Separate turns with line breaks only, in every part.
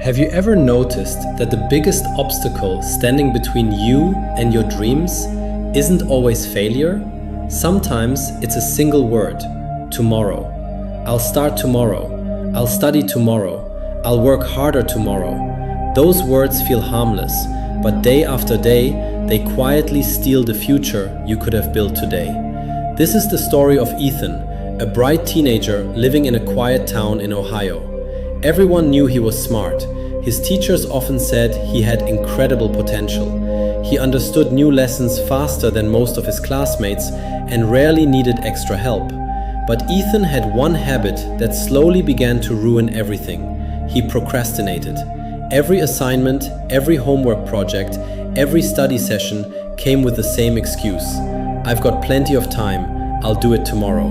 Have you ever noticed that the biggest obstacle standing between you and your dreams isn't always failure? Sometimes it's a single word: tomorrow. I'll start tomorrow. I'll study tomorrow. I'll work harder tomorrow. Those words feel harmless, but day after day, they quietly steal the future you could have built today. This is the story of Ethan, a bright teenager living in a quiet town in Ohio. Everyone knew he was smart. His teachers often said he had incredible potential. He understood new lessons faster than most of his classmates and rarely needed extra help. But Ethan had one habit that slowly began to ruin everything. He procrastinated. Every assignment, every homework project, every study session came with the same excuse: "I've got plenty of time, I'll do it tomorrow."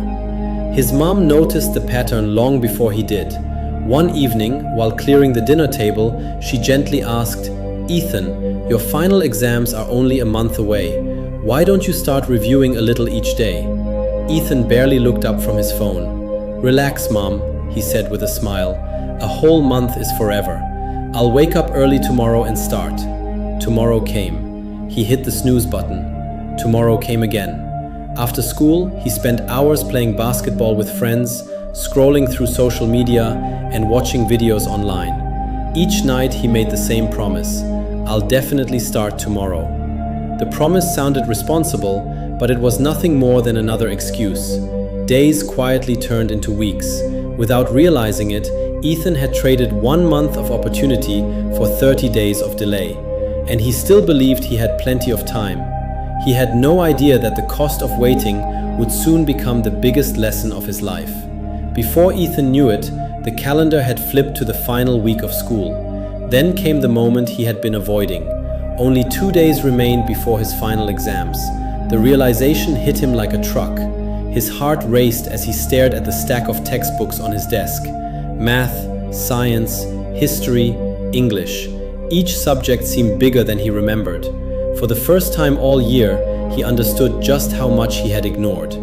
His mom noticed the pattern long before he did. One evening, while clearing the dinner table, she gently asked, "Ethan, your final exams are only a month away. Why don't you start reviewing a little each day?" Ethan barely looked up from his phone. "Relax, Mom," he said with a smile. "A whole month is forever. I'll wake up early tomorrow and start." Tomorrow came. He hit the snooze button. Tomorrow came again. After school, he spent hours playing basketball with friends, scrolling through social media, and watching videos online. Each night he made the same promise: "I'll definitely start tomorrow." The promise sounded responsible, but it was nothing more than another excuse. Days quietly turned into weeks. Without realizing it, Ethan had traded 1 month of opportunity for 30 days of delay. And he still believed he had plenty of time. He had no idea that the cost of waiting would soon become the biggest lesson of his life. Before Ethan knew it, the calendar had flipped to the final week of school. Then came the moment he had been avoiding. Only 2 days remained before his final exams. The realization hit him like a truck. His heart raced as he stared at the stack of textbooks on his desk. Math, science, history, English. Each subject seemed bigger than he remembered. For the first time all year, he understood just how much he had ignored.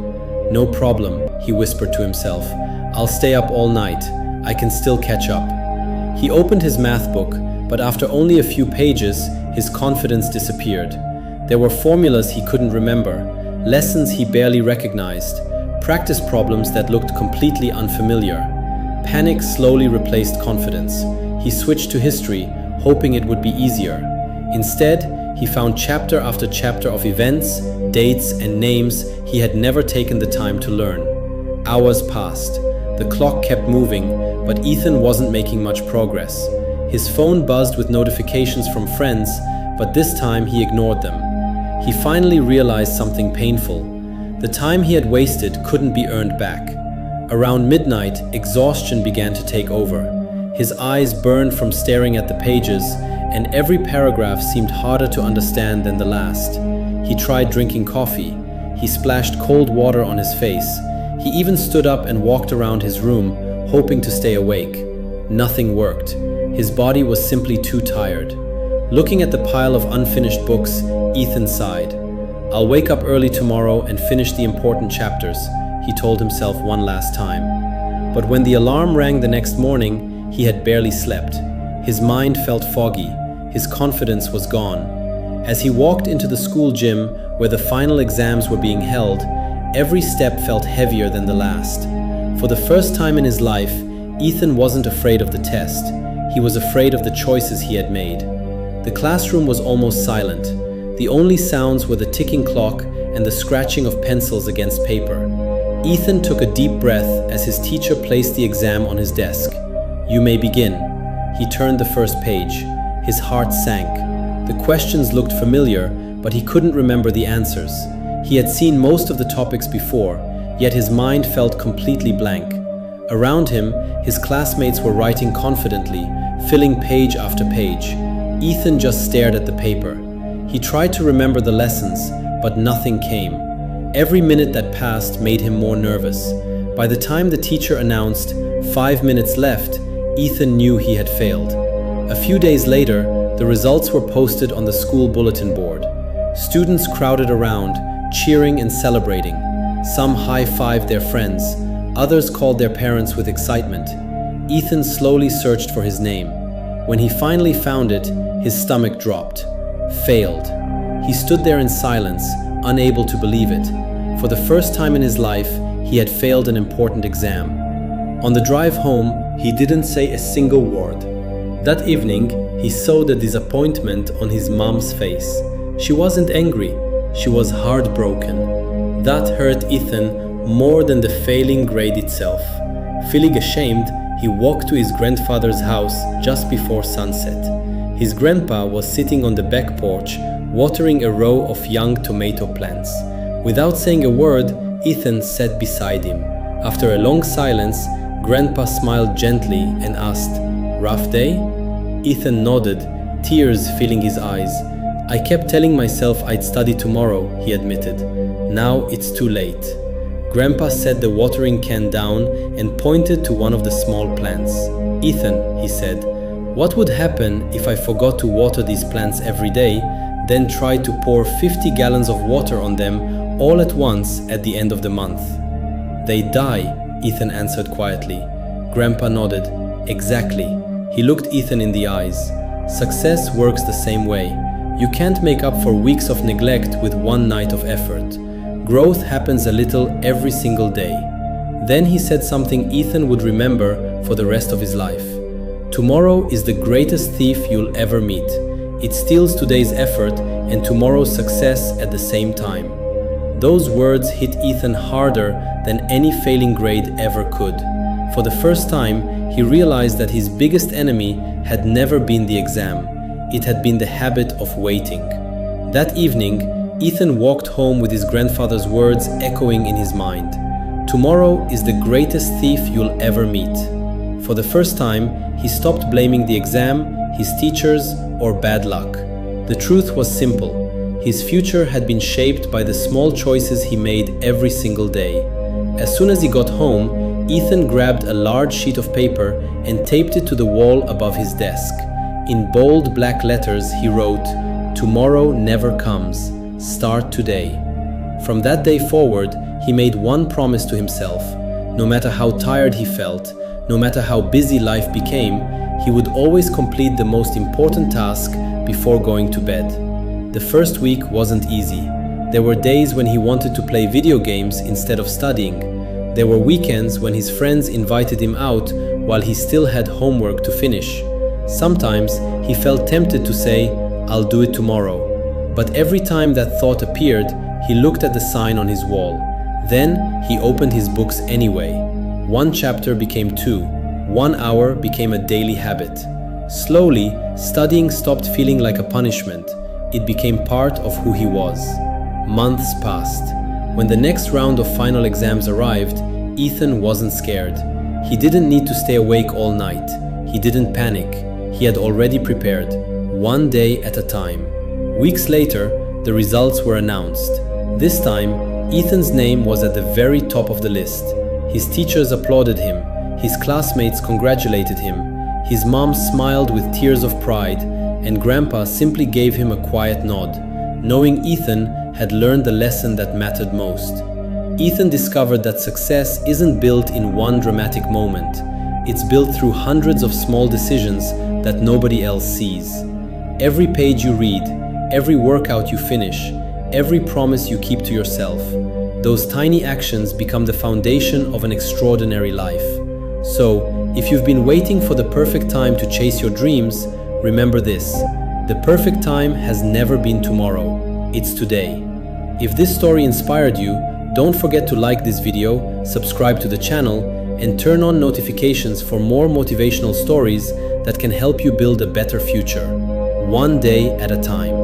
"No problem," he whispered to himself. "I'll stay up all night. I can still catch up." He opened his math book, but after only a few pages, his confidence disappeared. There were formulas he couldn't remember, lessons he barely recognized, practice problems that looked completely unfamiliar. Panic slowly replaced confidence. He switched to history, hoping it would be easier. Instead, he found chapter after chapter of events, dates, and names he had never taken the time to learn. Hours passed. The clock kept moving, but Ethan wasn't making much progress. His phone buzzed with notifications from friends, but this time he ignored them. He finally realized something painful. The time he had wasted couldn't be earned back. Around midnight, exhaustion began to take over. His eyes burned from staring at the pages, and every paragraph seemed harder to understand than the last. He tried drinking coffee. He splashed cold water on his face. He even stood up and walked around his room, hoping to stay awake. Nothing worked. His body was simply too tired. Looking at the pile of unfinished books, Ethan sighed. "I'll wake up early tomorrow and finish the important chapters," he told himself one last time. But when the alarm rang the next morning, he had barely slept. His mind felt foggy. His confidence was gone. As he walked into the school gym where the final exams were being held, every step felt heavier than the last. For the first time in his life, Ethan wasn't afraid of the test. He was afraid of the choices he had made. The classroom was almost silent. The only sounds were the ticking clock and the scratching of pencils against paper. Ethan took a deep breath as his teacher placed the exam on his desk. "You may begin." He turned the first page. His heart sank. The questions looked familiar, but he couldn't remember the answers. He had seen most of the topics before, yet his mind felt completely blank. Around him, his classmates were writing confidently, filling page after page. Ethan just stared at the paper. He tried to remember the lessons, but nothing came. Every minute that passed made him more nervous. By the time the teacher announced 5 minutes left, Ethan knew he had failed. A few days later, the results were posted on the school bulletin board. Students crowded around, cheering and celebrating. Some high-fived their friends, others called their parents with excitement. Ethan slowly searched for his name. When he finally found it, his stomach dropped. Failed. He stood there in silence, unable to believe it. For the first time in his life, he had failed an important exam. On the drive home, he didn't say a single word. That evening, he saw the disappointment on his mom's face. She wasn't angry, she was heartbroken. That hurt Ethan more than the failing grade itself. Feeling ashamed, he walked to his grandfather's house just before sunset. His grandpa was sitting on the back porch, watering a row of young tomato plants. Without saying a word, Ethan sat beside him. After a long silence, Grandpa smiled gently and asked, "Rough day?" Ethan nodded, tears filling his eyes. "I kept telling myself I'd study tomorrow," he admitted. "Now it's too late." Grandpa set the watering can down and pointed to one of the small plants. "Ethan," he said, "what would happen if I forgot to water these plants every day, then tried to pour 50 gallons of water on them all at once at the end of the month?" "They'd die," Ethan answered quietly. Grandpa nodded. "Exactly." He looked Ethan in the eyes. Success works the same way. You can't make up for weeks of neglect with one night of effort. Growth happens a little every single day. Then he said something Ethan would remember for the rest of his life. "Tomorrow is the greatest thief you'll ever meet. It steals today's effort and tomorrow's success at the same time." Those words hit Ethan harder than any failing grade ever could. For the first time, he realized that his biggest enemy had never been the exam. It had been the habit of waiting. That evening, Ethan walked home with his grandfather's words echoing in his mind. "Tomorrow is the greatest thief you'll ever meet." For the first time, he stopped blaming the exam, his teachers, or bad luck. The truth was simple. His future had been shaped by the small choices he made every single day. As soon as he got home, Ethan grabbed a large sheet of paper and taped it to the wall above his desk. In bold black letters, he wrote, "Tomorrow never comes. Start today." From that day forward, he made one promise to himself. No matter how tired he felt, no matter how busy life became, he would always complete the most important task before going to bed. The first week wasn't easy. There were days when he wanted to play video games instead of studying. There were weekends when his friends invited him out while he still had homework to finish. Sometimes he felt tempted to say, "I'll do it tomorrow." But every time that thought appeared, he looked at the sign on his wall. Then he opened his books anyway. One chapter became two. 1 hour became a daily habit. Slowly, studying stopped feeling like a punishment. It became part of who he was. Months passed. When the next round of final exams arrived, Ethan wasn't scared. He didn't need to stay awake all night. He didn't panic. He had already prepared, one day at a time. Weeks later, the results were announced. This time, Ethan's name was at the very top of the list. His teachers applauded him. His classmates congratulated him. His mom smiled with tears of pride, and Grandpa simply gave him a quiet nod, knowing Ethan had learned the lesson that mattered most. Ethan discovered that success isn't built in one dramatic moment. It's built through hundreds of small decisions that nobody else sees. Every page you read, every workout you finish, every promise you keep to yourself, those tiny actions become the foundation of an extraordinary life. So, if you've been waiting for the perfect time to chase your dreams, remember this: the perfect time has never been tomorrow, it's today. If this story inspired you, don't forget to like this video, subscribe to the channel, and turn on notifications for more motivational stories that can help you build a better future, one day at a time.